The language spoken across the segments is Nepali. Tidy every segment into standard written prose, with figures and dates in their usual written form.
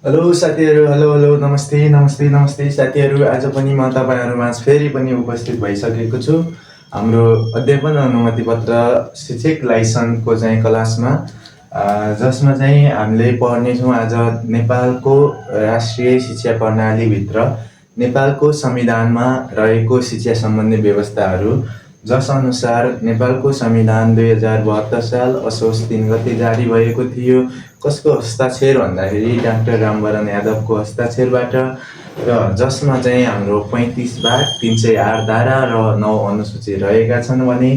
हेलो साथीहरू, हेलो हेलो, नमस्ते नमस्ते नमस्ते साथीहरू। आज पनि म तपाईँहरूमाझ फेरि पनि उपस्थित भइसकेको छु हाम्रो अध्यापन अनुमति पत्र शिक्षक लाइसेन्सको चाहिँ क्लासमा, जसमा चाहिँ हामीले पढ्नेछौँ आज नेपालको राष्ट्रिय शिक्षा प्रणालीभित्र नेपालको संविधानमा रहेको शिक्षा सम्बन्धी व्यवस्थाहरू, जसअनुसार नेपालको संविधान 2072 साल असोज 3 गते जारी भएको थियो। कसको हस्ताक्षर भन्दाखेरि डाक्टर रामवरण यादवको हस्ताक्षरबाट, र जसमा चाहिँ हाम्रो 35 भाग 308 धारा र 9 अनुसूची रहेका छन् भने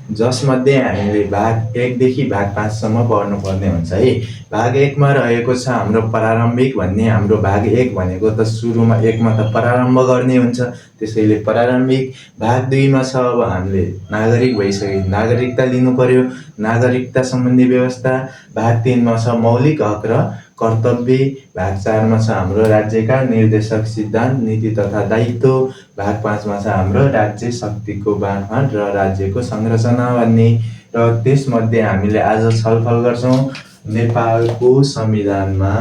जसमध्ये हामीले भाग 1 देखि भाग 5 सम्म पढ्नुपर्ने हुन्छ है। भाग 1 मा रहेको छ हाम्रो प्रारम्भिक भन्ने। हाम्रो भाग 1 भनेको त सुरुमा 1 मा त प्रारम्भ गर्ने हुन्छ, त्यसैले प्रारम्भिक। भाग 2 मा छ अब हामीले नागरिक भइसके नागरिकता लिनु पर्यो, नागरिकता सम्बन्धी व्यवस्था। भाग 3 मा छ मौलिक हक र कर्तव्य। भाग 4 मा छ हाम्रो राज्यका निर्देशक सिद्धान्त, नीति तथा दायित्व। भाग 5 मा छ हाम्रो राज्य शक्तिको बाँडफाँड र राज्यको संरचना भन्ने। र त्यसमध्ये हामीले आज छलफल गर्छौँ नेपालको संविधानमा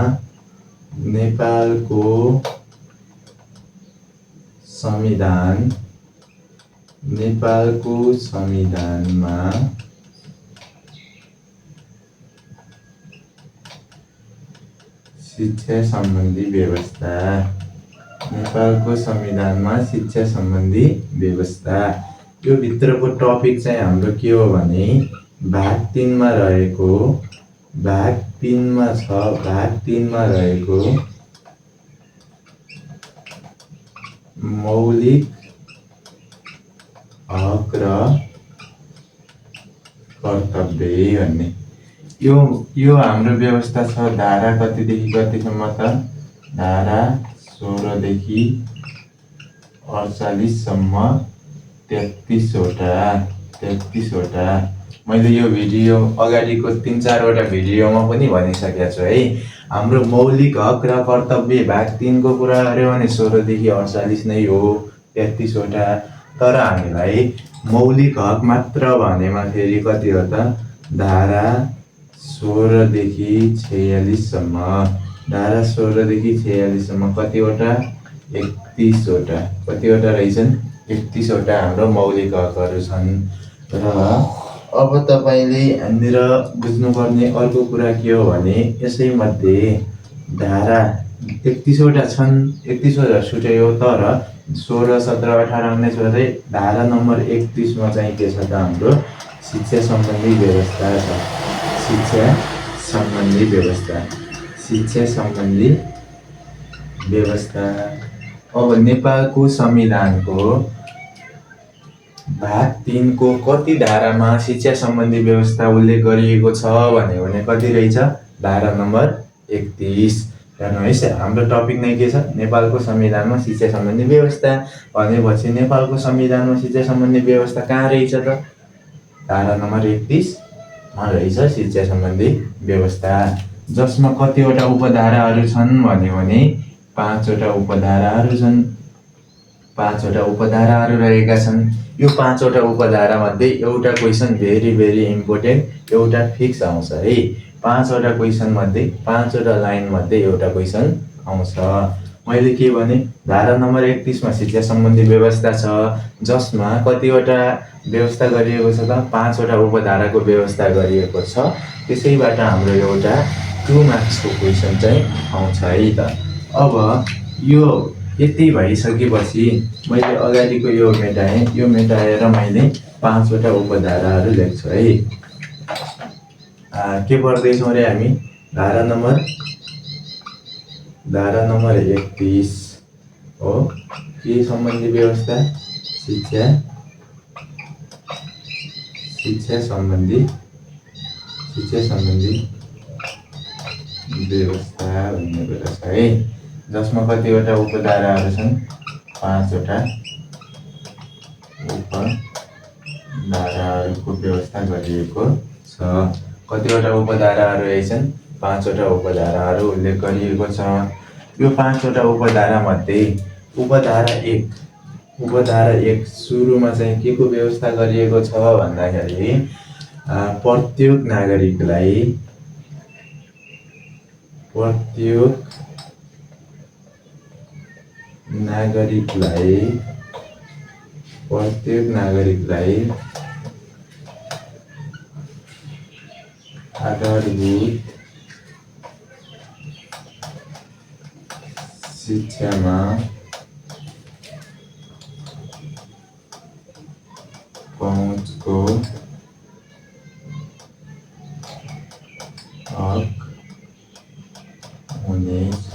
शिक्षा सम्बन्धी व्यवस्था। नेपालको संविधानमा शिक्षा सम्बन्धी व्यवस्था। यो भित्रको टपिक चाहिँ हाम्रो के हो भने भाग 3 मा रहेको मौलिक हक र कर्तव्य भन्ने। यो हाम्रो व्यवस्था छ धारा कतिदेखि कतिसम्म त धारा 16 देखि 48 सम्म 33 वटा। मैले यो भिडियो अगाडिको 3-4 वटा भिडियोमा पनि भनिसकेको छु है। हाम्रो मौलिक हक र कर्तव्य भाग 3 को कुरा गर्यो भने 16 देखि 48 नै हो, 33 वटा। तर हामीलाई मौलिक हक मात्र भनेमा फेरि कति हो त धारा 16 देखि 46 सम्म। धारा 16 देखि 46 सम्म कतिवटा? 31 वटा। कतिवटा रहेछन्? 31 वटा हाम्रो मौलिक हकहरू छन्। र अब तपाईले यहाँनिर बुझ्नुपर्ने अर्को कुरा के हो भने यसै मध्ये धारा 31 वटा छन्, 31 वटा छुट्यायो, तर 16, 17, 18, 19 वटै धारा नम्बर 31 मा चाहिँ के छ त हाम्रो शिक्षा सम्बन्धी व्यवस्था छ। शिक्षा सम्बन्धी व्यवस्था। अब नेपालको संविधानको भाग 3 को कति धारामा शिक्षा सम्बन्धी व्यवस्था उल्लेख गरिएको छ भने कति रहेछ? धारा नम्बर 31। हेर्नुहोस्, हाम्रो टपिक नै के छ? नेपालको संविधानमा शिक्षा सम्बन्धी व्यवस्था भनेपछि नेपालको संविधानमा शिक्षा सम्बन्धी व्यवस्था कहाँ रहेछ त? धारा नम्बर 31 मा रहेछ शिक्षा सम्बन्धी व्यवस्था, जसमा कतिवटा उपधाराहरू छन् भने 5 वटा उपधाराहरू छन्। 5 वटा उपधाराहरू रहेका छन्। यो 5 वटा उपधारा मध्ये एउटा क्वेशन भेरी इम्पोर्टेन्ट, एउटा फिक्स आउँछ है। 5 वटा क्वेशन मध्ये 5 वटा लाइन मध्ये एउटा क्वेशन आउँछ। मैले के भने धारा नम्बर 31 मा शिक्षा सम्बन्धी व्यवस्था छ, जसमा कतिवटा व्यवस्था गरिएको छ त 5 वटा उपधाराको व्यवस्था गरिएको छ। त्यसैबाट हाम्रो एउटा 2 मार्क्सको क्वेशन चाहिँ आउँछ है त। अब यो यति भइसकेपछि मैले अगाडिको यो मेटाएँ, यो मेटाएर मैले 5 वटा उपधाराहरू लेख्छु है। के पढ्दैछौँ रे हामी? धारा नम्बर 31 हो के सम्बन्धी व्यवस्था? शिक्षा सम्बन्धी व्यवस्था भन्ने कुरा छ है, जसमा कतिवटा उपधाराहरू छन्? 5 वटा उपधाराहरूको व्यवस्था गरिएको छ। कतिवटा उपधाराहरू रहेछन्? 5 वटा उपधाराहरू उल्लेख गरिएको छ। यो 5 वटा उपधारा मध्ये उपधारा 1 सुरुमा चाहिँ के को व्यवस्था गरिएको छ भन्दाखेरि प्रत्येक नागरिकलाई प्रत्येक नागरिकलाई आधारभूत शिक्षामा पहुँचको हक हुनेछ।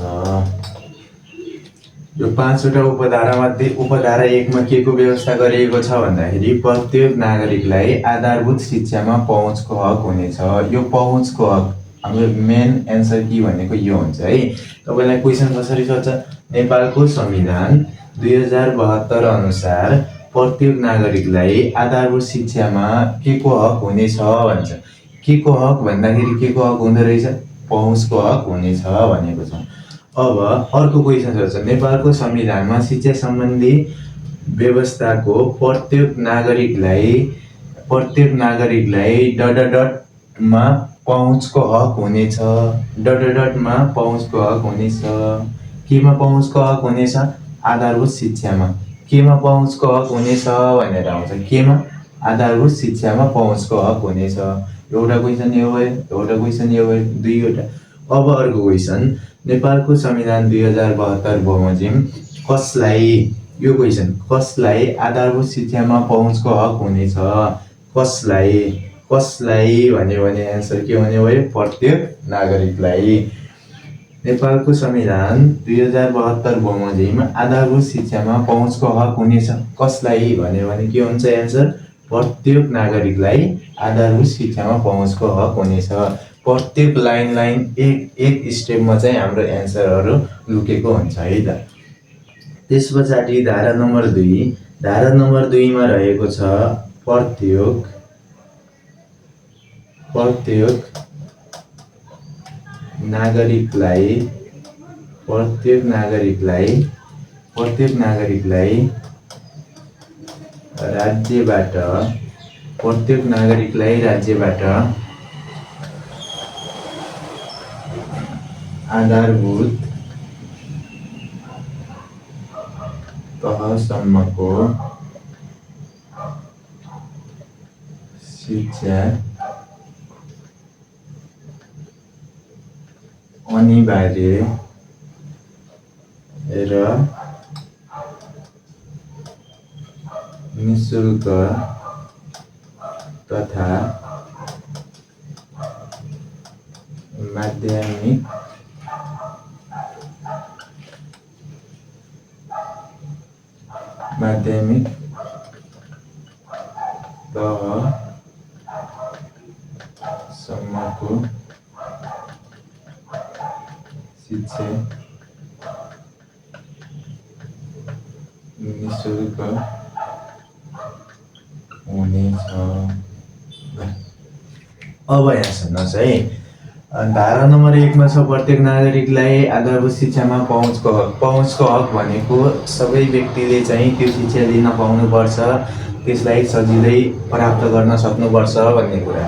यो 5वटा उपधारामध्ये उपधारा 1 मा के को व्यवस्था गरिएको छ भन्दाखेरि प्रत्येक नागरिकलाई आधारभूत शिक्षामा पहुँचको हक हुनेछ। यो पहुँचको हक हाम्रो मेन एन्सर के भनेको यो हुन्छ है। तपाईलाई क्वेशन कसरी सोध्छ, नेपालको संविधान 2072 अनुसार प्रत्येक नागरिकलाई आधारभूत शिक्षामा के को हक हुनेछ भन्छ। के को हक भन्दाखेरि के को हक हुँदो रहेछ, पहुँचको हक हुनेछ भनेको छ। अब अर्को क्वेशन सोध्छ, नेपालको संविधानमा शिक्षा सम्बन्धी व्यवस्थाको प्रत्येक नागरिकलाई डटमा पहुँचको हक हुनेछ। डटमा पहुँचको हक हुनेछ। केमा पहुँचको हक हुनेछ, आधारभूत शिक्षामा। केमा पहुँचको हक हुनेछ भनेर आउँछ, केमा, आधारभूत शिक्षामा पहुँचको हक हुनेछ। एउटा क्वेशन यो भयो, एउटा क्वेशन यो भयो, 2वटा। अब अर्को क्वेशन, नेपालको संविधान 2072 बमोजिम कसलाई, यो क्वेशन, कसलाई आधारभूत शिक्षामा पहुँचको हक हुनेछ, कसलाई भन्यो भने एन्सर के हुने भयो, प्रत्येक नागरिकलाई। नेपालको संविधान 2072 बमोजिम आधारभूत शिक्षामा पहुँचको हक हुनेछ, कसलाई भन्यो भने के हुन्छ एन्सर, प्रत्येक नागरिकलाई आधारभूत शिक्षामा पहुँचको हक हुनेछ। प्रत्येक लाइन एक स्टेपमा चाहिँ हाम्रो एन्सरहरू लुकेको हुन्छ है त। त्यसपछि धारा नम्बर 2, धारा नम्बर 2 मा रहेको छ प्रत्येक नागरिकलाई राज्यबाट आधारभूत तहसम्मको शिक्षा अनिवार्य र निःशुल्क तथा माध्यमिक तहसम्मको शिक्षा निःशुल्क हुनेछ। अब यहाँ सुन्नुहोस् है, धारा नम्बर 1 मा छ प्रत्येक नागरिकलाई आधारभूत शिक्षामा पहुँचको हक भनेको सबै व्यक्तिले चाहिँ त्यो शिक्षा लिन पाउनुपर्छ, त्यसलाई सजिलै प्राप्त गर्न सक्नुपर्छ भन्ने कुरा।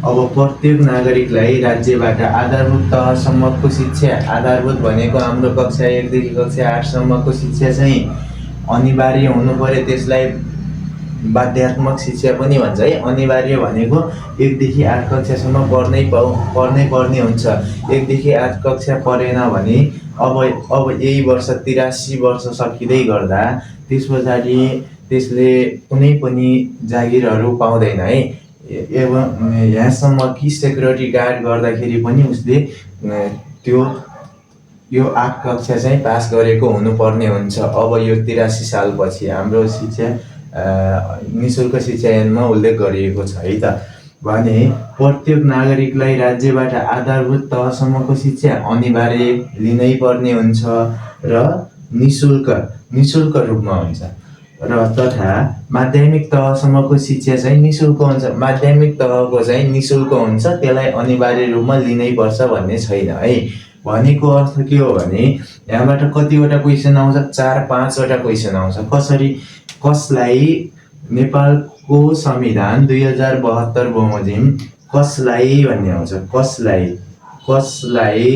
अब प्रत्येक नागरिकलाई राज्यबाट आधारभूत तहसम्मको शिक्षा, आधारभूत भनेको हाम्रो कक्षा 1 देखि कक्षा 8 सम्मको शिक्षा चाहिँ अनिवार्य हुनु पर्यो, त्यसलाई बाध्यात्मक शिक्षा पनि भन्छ है। अनिवार्य भनेको 1 देखि 8 कक्षासम्म पढ्नै पर्ने हुन्छ। 1 देखि 8 कक्षा पढेन भने अब यही वर्ष 83 वर्ष सकिँदै गर्दा त्यसपछि त्यसले कुनै पनि जागिरहरू पाउँदैन है। एवं यहाँसम्म कि सेक्युरिटी गार्ड गर्दाखेरि पनि उसले यो 8 कक्षा चाहिँ पास गरेको हुनुपर्ने हुन्छ। अब यो 83 सालपछि हाम्रो शिक्षा निःशुल्क शिक्षा ऐनमा उल्लेख गरिएको छ है त। भने प्रत्येक नागरिकलाई राज्यबाट आधारभूत तहसम्मको शिक्षा अनिवार्य लिनै पर्ने हुन्छ र निःशुल्क रूपमा हुन्छ र तथा माध्यमिक तहसम्मको शिक्षा चाहिँ निःशुल्क हुन्छ। माध्यमिक तहको चाहिँ निःशुल्क हुन्छ, त्यसलाई अनिवार्य रूपमा लिनै पर्छ भन्ने छैन है। भनेको अर्थ के हो भने यहाँबाट कतिवटा क्वेशन आउँछ, 4-5वटा क्वेशन आउँछ। कसलाई नेपालको संविधान 2072 बमोजिम कसलाई भन्ने आउँछ, कसलाई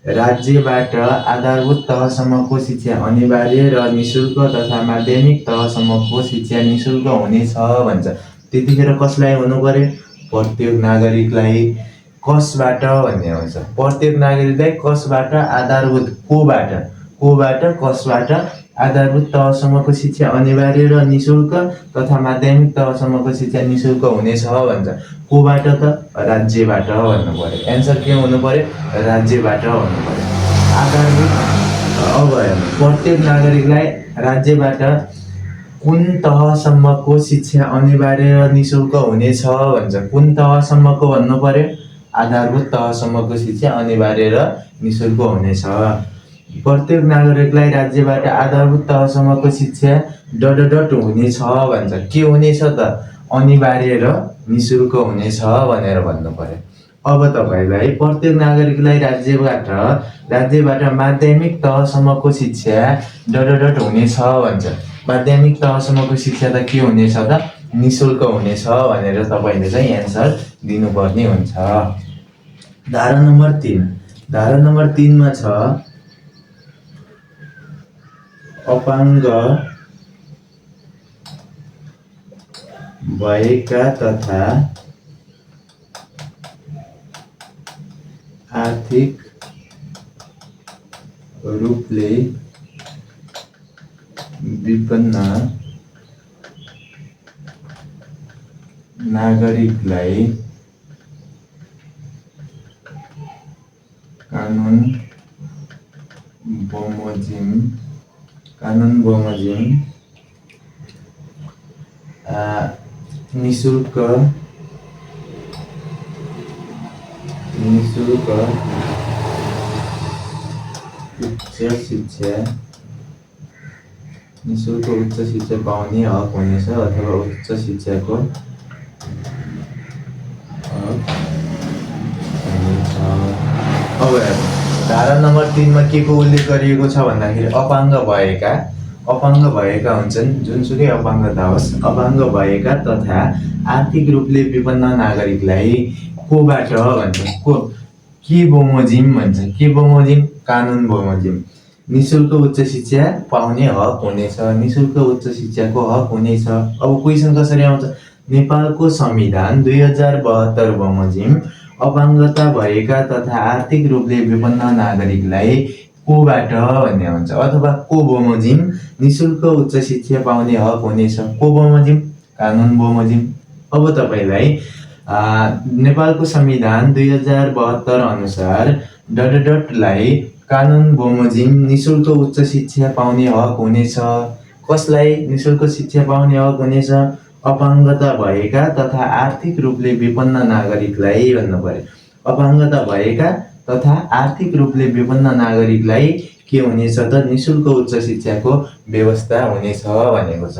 राज्यबाट आधारभूत तहसम्मको शिक्षा अनिवार्य र निशुल्क तथा माध्यमिक तहसम्मको शिक्षा निशुल्क हुनेछ भन्छ। त्यतिखेर कसलाई हुनु पर्यो? प्रत्येक नागरिकलाई। कसबाट भन्ने आउँछ, प्रत्येक नागरिकलाई कसबाट? आधारभूत कोबाट कसबाट? आधारभूत तहसम्मको शिक्षा अनिवार्य र निशुल्क तथा माध्यमिक तहसम्मको शिक्षा निशुल्क हुनेछ भन्छ। कोबाट त? राज्यबाट भन्नु पर्यो। एन्सर के हुनु पर्यो? राज्यबाट हुनु पर्यो। आधारभूत अब प्रत्येक नागरिकलाई राज्यबाट कुन तहसम्मको शिक्षा अनिवार्य र निशुल्क हुनेछ भन्छ। कुन तहसम्मको भन्नु पर्यो? आधारभूत तहसम्मको शिक्षा अनिवार्य र निशुल्क हुनेछ। प्रत्येक नागरिकलाई राज्यबाट आधारभूत तहसम्मको शिक्षा हुनेछ भन्छ। के हुनेछ त? अनिवार्य र निशुल्क हुनेछ भनेर भन्नु पर्यो। अब तपाईँलाई प्रत्येक नागरिकलाई राज्यबाट माध्यमिक तहसम्मको शिक्षा हुनेछ भन्छ। माध्यमिक तहसम्मको शिक्षा त के हुनेछ त? निशुल्क हुनेछ भनेर तपाईँले चाहिँ एन्सर दिनुपर्ने हुन्छ। धारा नम्बर 3 मा छ अपाङ्ग भएका तथा आर्थिक रूपले विपन्न नागरिकलाई कानुन बमोजिम निशुल्क उच्च शिक्षा पाउने हक हुनेछ अथवा उच्च शिक्षाको हक हुनेछ। अब धारा नम्बर 3 मा के को उल्लेख गरिएको छ भन्दाखेरि अपाङ्ग भएका हुन्छन्, जुनसुकै अपाङ्गता होस्, अपाङ्ग भएका तथा आर्थिक रूपले विपन्न नागरिकलाई कोबाट भन्छ। के बमोजिम भन्छ। के बमोजिम? कानुन बमोजिम निशुल्क उच्च शिक्षा पाउने हक हुनेछ। निशुल्क उच्च शिक्षाको हक हुनेछ। अब क्वेसन कसरी आउँछ? नेपालको संविधान 2072 बमोजिम अपाङ्गता भएका तथा आर्थिक रूपले विपन्न नागरिकलाई कोबाट भन्ने आउँछ। अथवा को बमोजिम निशुल्क उच्च शिक्षा पाउने हक हुनेछ। को बमोजिम? कानुन बमोजिम। अब तपाईँलाई नेपालको संविधान 2072 अनुसार लाई कानुन बमोजिम निशुल्क उच्च शिक्षा पाउने हक हुनेछ। कसलाई निशुल्क शिक्षा पाउने हक हुनेछ? अपाङ्गता भएका तथा आर्थिक रूपले विपन्न नागरिकलाई भन्नु पर्यो। अपाङ्गता भएका तथा आर्थिक रूपले विपन्न नागरिकलाई के हुनेछ त? निशुल्क उच्च शिक्षाको व्यवस्था हुनेछ भनेको छ।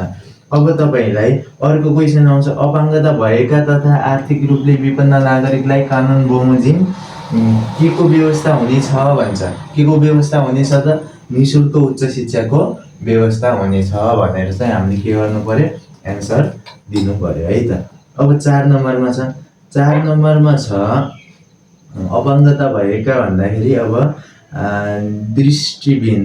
अब तपाईँलाई अर्को क्वेसन आउँछ, अपाङ्गता भएका तथा आर्थिक रूपले विपन्न नागरिकलाई कानुन बमोजिम के को व्यवस्था हुनेछ भन्छ। के को व्यवस्था हुनेछ त? निशुल्क उच्च शिक्षाको व्यवस्था हुनेछ भनेर चाहिँ हामीले के गर्नु पर्यो? एन्सर दिनु पर्यो है त। अब 4 नम्बरमा छ अपाङ्गता भएका भन्दाखेरि अब दृष्टिविहीन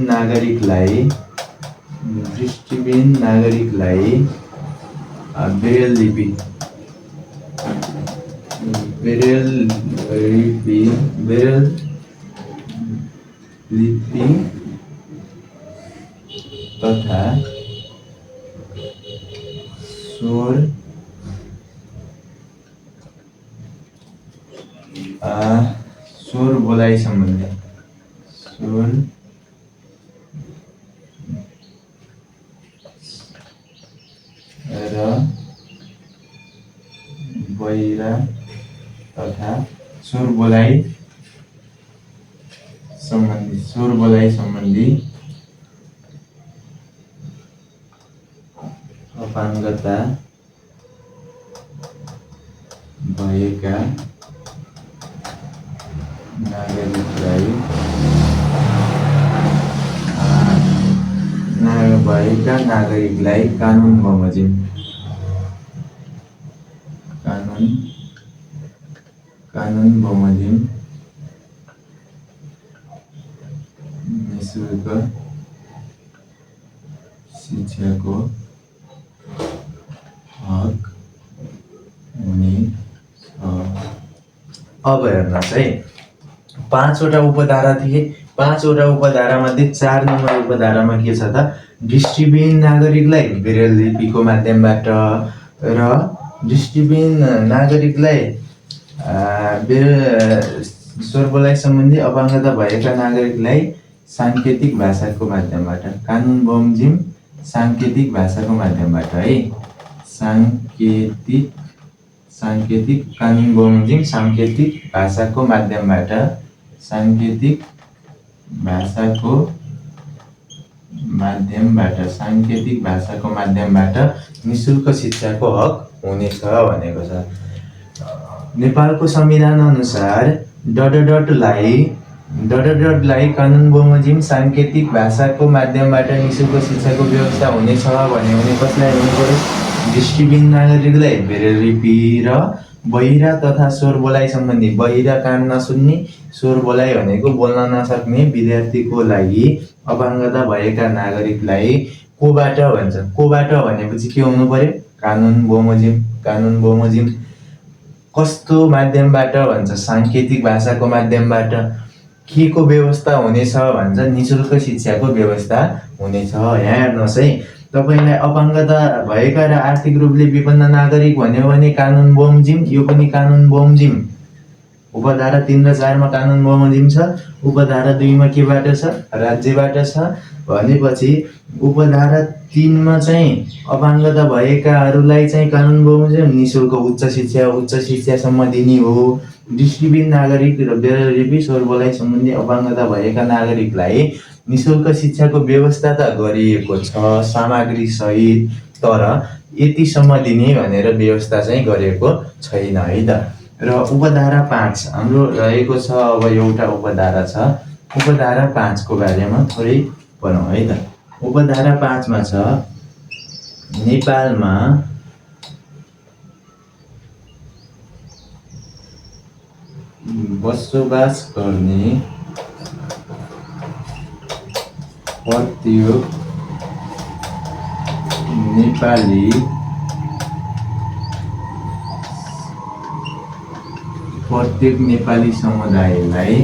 नागरिकलाई ब्रेल लिपि तथा स्वर बोलाइ सम्बन्धी र बहिरा तथा स्वर बोलाइ सम्बन्धी अपाङ्गता भएका नागरिकलाई भएका नागरिकलाई कानुन बमोजिम निःशुल्क शिक्षाको हक हुनेछ। अब हेर्नुहोस् है, 5वटा उपधारा थिए। 5वटा उपधारामध्ये 4 नम्बर उपधारामा के छ त, दृष्टिविहीन नागरिकलाई ब्रेल लिपिको माध्यमबाट र दृष्टिविहीन नागरिकलाई स्वर बोलाइ सम्बन्धी अपाङ्गता भएका नागरिकलाई साङ्केतिक भाषाको माध्यमबाट, कानुन बमोजिम साङ्केतिक भाषाको माध्यमबाट है, साङ्केतिक कानुन बमोजिम साङ्केतिक भाषाको माध्यमबाट निःशुल्क शिक्षाको हक हुनेछ भनेको छ। नेपालको संविधान अनुसार डटलाई कानुन बमोजिम साङ्केतिक भाषाको माध्यमबाट निःशुल्क शिक्षाको व्यवस्था हुनेछ भन्यो भने कसलाई हुनु पर्यो? दृष्टिविहीन नागरिकलाई ब्रेल लिपि र बहिरा तथा स्वर बोलाइ सम्बन्धी, बहिरा कान नसुन्ने, स्वर बोलाइ भनेको बोल्न नसक्ने विद्यार्थीको लागि अपाङ्गता भएका नागरिकलाई कोबाट भन्छ। कोबाट भनेपछि के हुनु पर्यो? कानुन बमोजिम कस्तो माध्यमबाट भन्छ? साङ्केतिक भाषाको माध्यमबाट। के को व्यवस्था हुनेछ भन्छ? निःशुल्क शिक्षाको व्यवस्था हुनेछ। यहाँ हेर्नुहोस् है, तपाईँलाई अपाङ्गता भएका र आर्थिक रूपले विपन्न नागरिक भन्यो भने कानुन बमोजिम, यो पनि कानुन बमोजिम। उपधारा 3 र 4 मा कानुन बमोजिम छ। उपधारा 2 मा केबाट छ? राज्यबाट छ। भनेपछि उपधारा 3 मा चाहिँ अपाङ्गता भएकाहरूलाई चाहिँ कानुन बमोजिम निःशुल्क उच्च शिक्षासम्म दिने हो। दृष्टिविहीन नागरिक र ब्रेल लिपि स्वर बोलाइ सम्बन्धी अपाङ्गता भएका नागरिकलाई निःशुल्क शिक्षाको व्यवस्था त गरिएको छ सामग्री सहित, तर यतिसम्म दिने भनेर व्यवस्था चाहिँ गरिएको छैन है त। र उपधारा 5 हाम्रो रहेको छ। अब एउटा उपधारा छ, उपधारा 5 को बारेमा थोरै पढौँ है त। उपधारा 5 मा छ, नेपालमा बसोबास गर्ने प्रत्येक नेपाली समुदायलाई,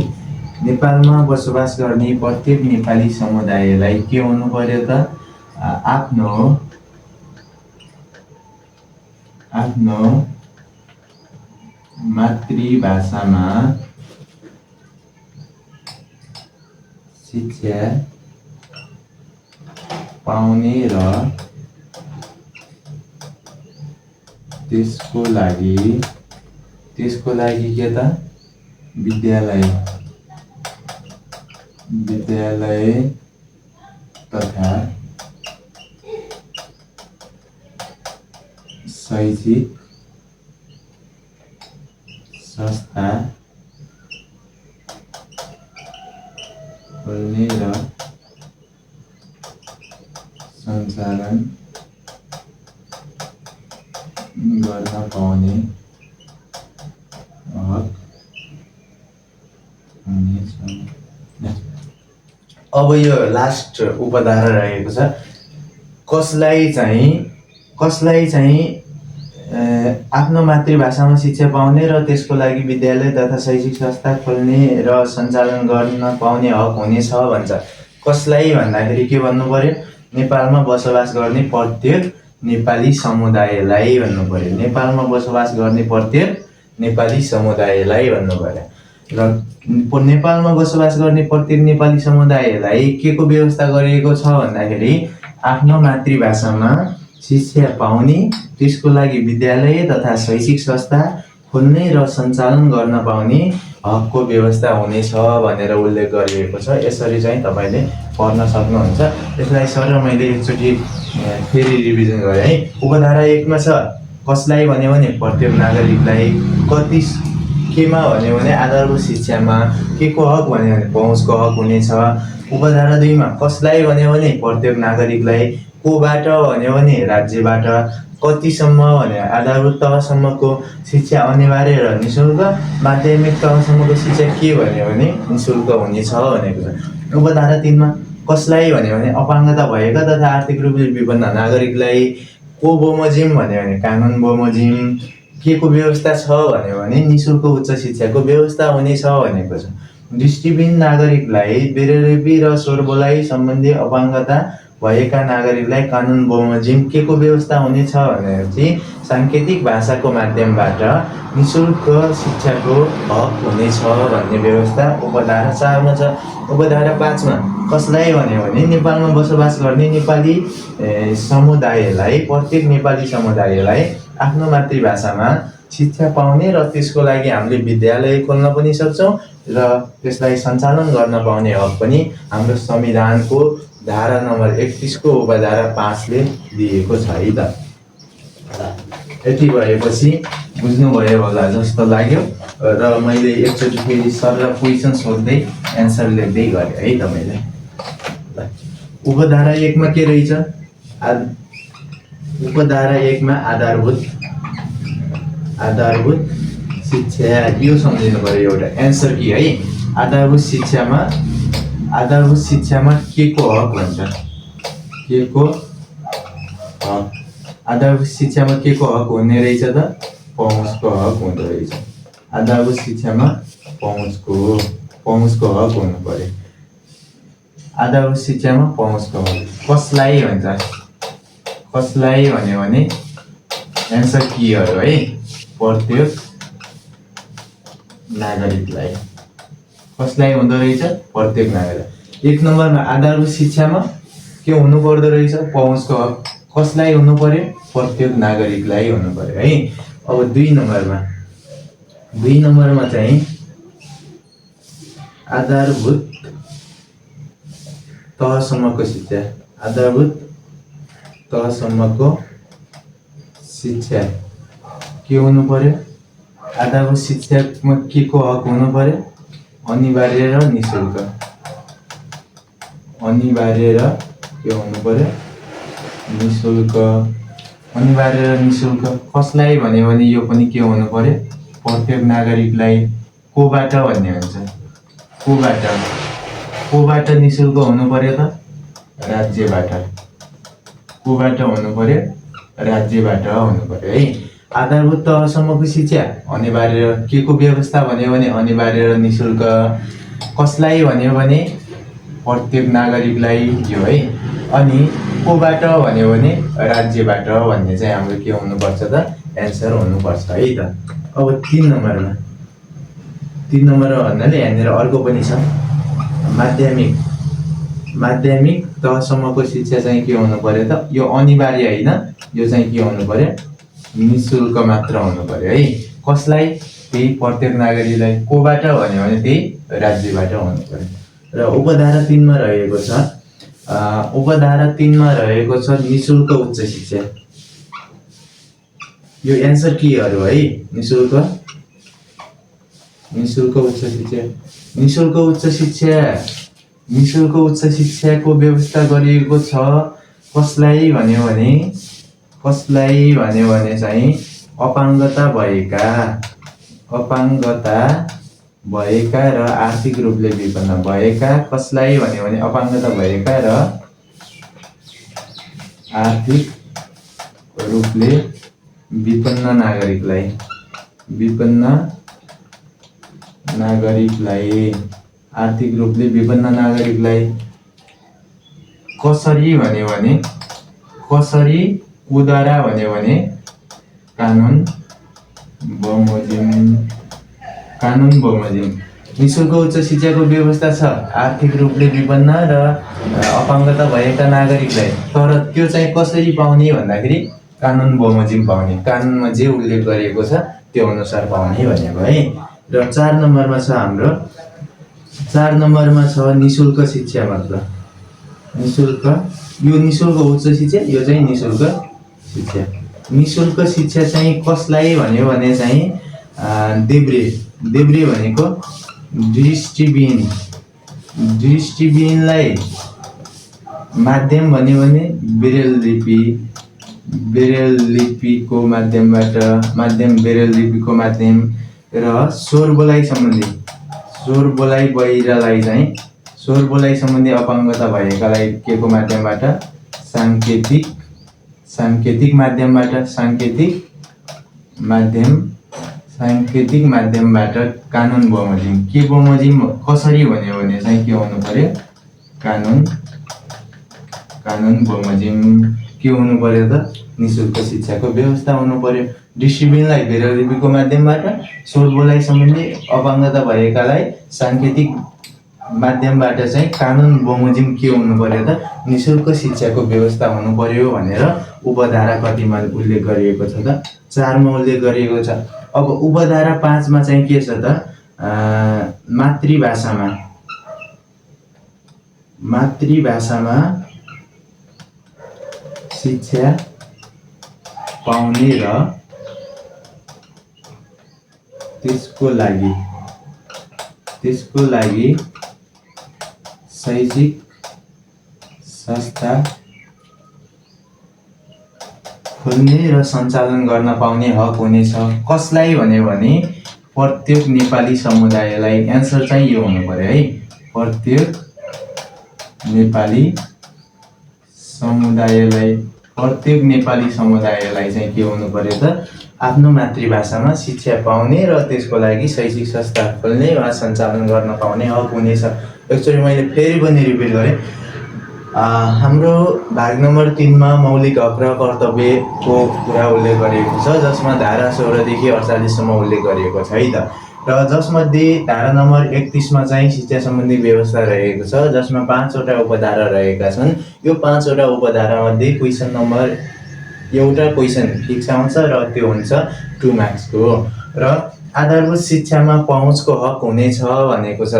नेपालमा बसोबास गर्ने प्रत्येक नेपाली समुदायलाई के हुनु पर्यो त? आफ्नो मातृभाषामा शिक्षा पाउने र त्यसको लागि के त? विद्यालय तथा शैक्षिक संस्था खोल्ने र सञ्चालन गर्न पाउने हक हुनेछ। अब यो लास्ट उपधारा रहेको छ, कसलाई चाहिँ आफ्नो मातृभाषामा शिक्षा पाउने र त्यसको लागि विद्यालय तथा शैक्षिक संस्था खोल्ने र सञ्चालन गर्न पाउने हक हुनेछ भन्छ। कसलाई भन्दाखेरि के भन्नु पर्यो? नेपालमा बसोबास गर्ने प्रत्येक नेपाली समुदायलाई भन्नु पर्यो। नेपालमा बसोबास गर्ने प्रत्येक नेपाली समुदायलाई भन्नु पर्यो। र नेपालमा बसोबास गर्ने प्रत्येक नेपाली समुदायलाई के को व्यवस्था गरिएको छ भन्दाखेरि आफ्नो मातृभाषामा शिक्षा पाउने, त्यसको लागि विद्यालय तथा शैक्षिक संस्था खोल्ने र सञ्चालन गर्न पाउने हकको व्यवस्था हुनेछ भनेर उल्लेख गरिएको छ। यसरी चाहिँ तपाईँले पढ्न सक्नुहुन्छ। यसलाई सर मैले एकचोटि फेरि रिभिजन गरेँ है। उपधारा 1 मा छ, कसलाई भन्यो भने प्रत्येक नागरिकलाई। कति केमा भन्यो भने आधारभूत शिक्षामा। के को हक भन्यो भने पहुँचको हक हुनेछ। उपधारा 2 मा कसलाई भन्यो भने प्रत्येक नागरिकलाई, कोबाट भन्यो भने राज्यबाट, कतिसम्म भने आधारभूत तहसम्मको शिक्षा अनिवार्य र निशुल्क, माध्यमिक तहसम्मको शिक्षा के भन्यो भने निशुल्क हुनेछ भनेको छ। उपधारा 3 मा कसलाई भन्यो भने अपाङ्गता भएका तथा आर्थिक रूपले विपन्न नागरिकलाई, को बमोजिम भन्यो भने कानुन बमोजिम, के को व्यवस्था छ भन्यो भने निशुल्क उच्च शिक्षाको व्यवस्था हुनेछ भनेको छ। दृष्टिविहीन नागरिकलाई, बेरोजगारी र स्वरबोलाइ सम्बन्धी अपाङ्गता भएका नागरिकलाई कानुन बमोजिम के को व्यवस्था हुनेछ भनेपछि साङ्केतिक भाषाको माध्यमबाट निशुल्क शिक्षाको हक हुनेछ भन्ने व्यवस्था उपधारा 4 मा छ। उपधारा 5 मा कसलाई भन्यो भने नेपालमा बसोबास गर्ने नेपाली समुदायलाई, प्रत्येक नेपाली समुदायलाई आफ्नो मातृभाषामा शिक्षा पाउने र त्यसको लागि हामीले विद्यालय खोल्न पनि सक्छौँ र त्यसलाई सञ्चालन गर्न पाउने हक पनि हाम्रो संविधानको धारा नम्बर 31 को उपधारा 5 ले दिएको छ है त। यति भएपछि बुझ्नुभयो होला जस्तो लाग्यो र मैले एकचोटि फेरि सरल क्वेसन सोध्दै एन्सर लेख्दै गरेँ है तपाईले। उपधारा 1 मा के रहेछ? उपधारा 1 मा आधारभूत शिक्षा, यो सम्झिनु पर्यो एउटा एन्सर कि है। आधारभूत शिक्षामा के को हक भन्छ? के को हक? आधारभूत शिक्षामा के को हक हुने रहेछ त? पहुँचको हक हुँदो रहेछ। आधारभूत शिक्षामा पहुँचको हक हुनु पर्यो। आधारभूत शिक्षामा पहुँचको हक कसलाई भन्छ? कसलाई भन्यो भने एन्सर केहरू है, प्रत्येक नागरिकलाई। कसलाई हुँदो रहेछ? प्रत्येक नागरिक। 1 नम्बरमा आधारभूत शिक्षामा के हुनु पर्दो रहेछ? पहुँचको हक। कसलाई हुनु पर्यो? प्रत्येक नागरिकलाई हुनु पर्यो है। अब 2 नम्बरमा चाहिँ आधारभूत तहसम्मको शिक्षा। आधारभूत तहसम्मको शिक्षा के हुनु पर्यो? आधारभूत शिक्षामा के को हक हुनु पर्यो? अनिवार्य र निशुल्क। अनिवार्य र के हुनु पर्यो? निशुल्क। अनिवार्य र निशुल्क कसलाई भन्यो भने यो पनि के हुनु पर्यो? प्रत्येक नागरिकलाई। कोबाट भन्ने हुन्छ? कोबाट निशुल्क हुनु पर्यो त? राज्यबाट। कोबाट हुनु पर्यो? राज्यबाट हुनु पर्यो है। आधारभूत तहसम्मको शिक्षा अनिवार्य के को व्यवस्था भन्यो भने अनिवार्य र निशुल्क। कसलाई भन्यो भने प्रत्येक नागरिकलाई यो है। अनि कोबाट भन्यो भने राज्यबाट भन्ने चाहिँ हाम्रो के हुनुपर्छ त? एन्सर हुनुपर्छ है त। अब 3 नम्बरमा भन्नाले यहाँनिर अर्को पनि छ। माध्यमिक तहसम्मको शिक्षा चाहिँ के हुनु पर्यो त? यो अनिवार्य होइन, यो चाहिँ के हुनु पर्यो? निशुल्क मात्र हुनु पर्यो है। कसलाई? त्यही प्रत्येक नागरिकलाई। कोबाट भन्यो भने त्यही राज्यबाट हुनु पर्यो। र उपधारा 3 मा रहेको छ निशुल्क उच्च शिक्षा। यो एन्सर केहरू है? निशुल्क उच्च शिक्षा। निशुल्क उच्च शिक्षाको व्यवस्था गरिएको छ। कसलाई भन्यो भने चाहिँ अपाङ्गता भएका र आर्थिक रूपले विपन्न भएका। कसलाई भन्यो भने अपाङ्गता भएका र आर्थिक रूपले विपन्न नागरिकलाई। आर्थिक रूपले विपन्न नागरिकलाई कसरी भन्यो भने उदारा भन्यो भने कानुन बमोजिम। निशुल्क उच्च शिक्षाको व्यवस्था छ आर्थिक रूपले विपन्न र अपाङ्गता भएका नागरिकलाई। तर त्यो चाहिँ कसरी पाउने भन्दाखेरि कानुन बमोजिम पाउने। कानुनमा जे उल्लेख गरिएको छ त्यो अनुसार पाउने भनेको है। र 4 नम्बरमा छ हाम्रो निशुल्क शिक्षा मतलब यो निशुल्क उच्च शिक्षा, यो चाहिँ निशुल्क शिक्षा। निशुल्क शिक्षा चाहिँ कसलाई भन्यो भने चाहिँ देब्रे भनेको दृष्टिविहीनलाई माध्यम भन्यो भने ब्रेल लिपिको माध्यमबाट ब्रेल लिपिको माध्यम र स्वर बोलाइ सम्बन्धी अपाङ्गता भएकालाई के को माध्यमबाट सांकेतिक माध्यमबाट कानुन बमोजिम के बमोजिम कसरी भन्यो भने चाहिँ के हुनु पर्यो कानुन बमोजिम के हुनु पर्यो त निशुल्क शिक्षाको व्यवस्था हुनु पर्यो। दृष्टिविहीनलाई ब्रेल लिपिको माध्यमबाट स्वर बोलाइ सम्बन्धी अपाङ्गता भएकालाई सांकेतिक माध्यमबाट चाहिँ कानुन बमोजिम के हुनु पर्यो त निशुल्क शिक्षाको व्यवस्था हुनु पर्यो भनेर उपधारा कतिमा उल्लेख गरिएको छ त 4 मा उल्लेख गरिएको छ। अब उपधारा 5 मा चाहिँ के छ त मातृभाषामा शिक्षा पाउने र त्यसको लागि शैक्षिक संस्था खोल्ने र सञ्चालन गर्न पाउने हक हुनेछ। कसलाई भन्यो भने प्रत्येक नेपाली समुदायलाई। एन्सर चाहिँ यो हुनु पर्यो है, प्रत्येक नेपाली समुदायलाई चाहिँ के हुनु पर्यो त आफ्नो मातृभाषामा शिक्षा पाउने र त्यसको लागि शैक्षिक संस्था खोल्ने वा सञ्चालन गर्न पाउने हक हुनेछ। एक्चुअली मैले फेरि पनि रिपिट गरेँ। हाम्रो भाग नम्बर 3 मा मौलिक हक र कर्तव्यको कुरा उल्लेख गरिएको छ, जसमा धारा 16 देखि 48 सम्म उल्लेख गरिएको छ है त। र जसमध्ये धारा नम्बर 31 मा चाहिँ शिक्षा सम्बन्धी व्यवस्था रहेको छ, जसमा 5 वटा उपधारा रहेका छन्। यो 5 वटा उपधारा मध्ये क्वेशन नम्बर एउटा क्वेशन फिक्स आउँछ र त्यो हुन्छ 2 मार्क्सको। र आधारभूत शिक्षामा पहुँचको हक हुनेछ भनेको छ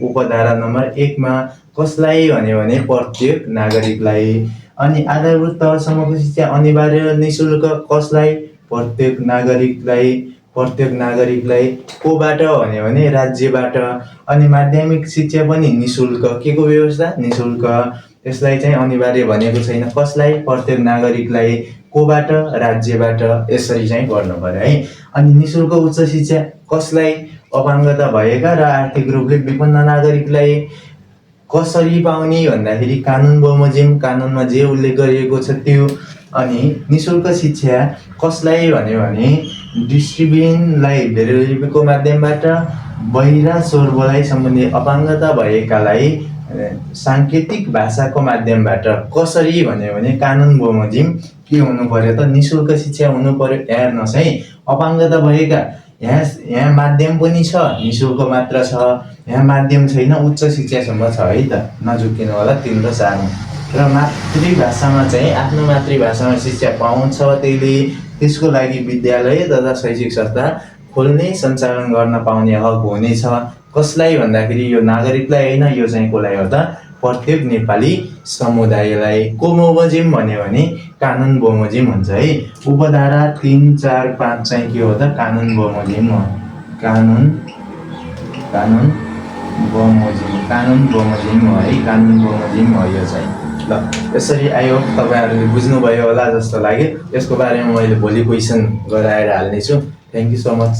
उपधारा नम्बर 1 मा। कसलाई भन्यो भने प्रत्येक नागरिकलाई। अनि आधारभूत तहसम्मको शिक्षा अनिवार्य निशुल्क कसलाई? प्रत्येक नागरिकलाई। कोबाट भन्यो भने राज्यबाट। अनि माध्यमिक शिक्षा पनि निशुल्क। के को व्यवस्था? निशुल्क। यसलाई चाहिँ अनिवार्य भनेको छैन। कसलाई? प्रत्येक नागरिकलाई। कोबाट? राज्यबाट। यसरी चाहिँ गर्नु पर्यो है। अनि निशुल्क उच्च शिक्षा कसलाई? अपाङ्गता भएका र आर्थिक रूपले विपन्न नागरिकलाई। कसरी पाउने भन्दाखेरि कानुन बमोजिम, कानुनमा जे उल्लेख गरिएको छ त्यो। अनि निशुल्क शिक्षा कसलाई भन्यो भने दृष्टिविहीनलाई ब्रेल लिपिको माध्यमबाट, बहिरा स्वर बोलाइ सम्बन्धी अपाङ्गता भएकालाई सांकेतिक भाषाको माध्यमबाट। कसरी भन्यो भने कानुन बमोजिम के हुनु पर्यो त निशुल्क शिक्षा हुनु पर्यो। हेर्नुहोस् है, अपाङ्गता भएका यहाँ माध्यम पनि छ, निशुल्क मात्र छ। यहाँ माध्यम छैन, उच्च शिक्षासम्म छ है त, नझुक्किनु होला 3 र 4 मा। र मातृभाषामा चाहिँ आफ्नो मातृभाषामा शिक्षा पाउँछ त्यसको लागि विद्यालय तथा शैक्षिक संस्था खोल्ने सञ्चालन गर्न पाउने हक हुनेछ। कसलाई भन्दाखेरि यो नागरिकलाई होइन, यो चाहिँ कसलाई हो त प्रत्येक नेपाली समुदायलाई। को बमोजिम भन्यो भने कानुन बमोजिम हुन्छ है। उपधारा 3, 4, 5 चाहिँ के हो त कानुन बमोजिम हो। कानुन बमोजिम हो है, कानुन बमोजिम हो यो चाहिँ। ल यसरी आयो, तपाईहरुले बुझ्नुभयो होला जस्तो लाग्यो। यसको बारेमा मैले भोलि क्वेशन गराएर हाल्नेछु। Thank you so much.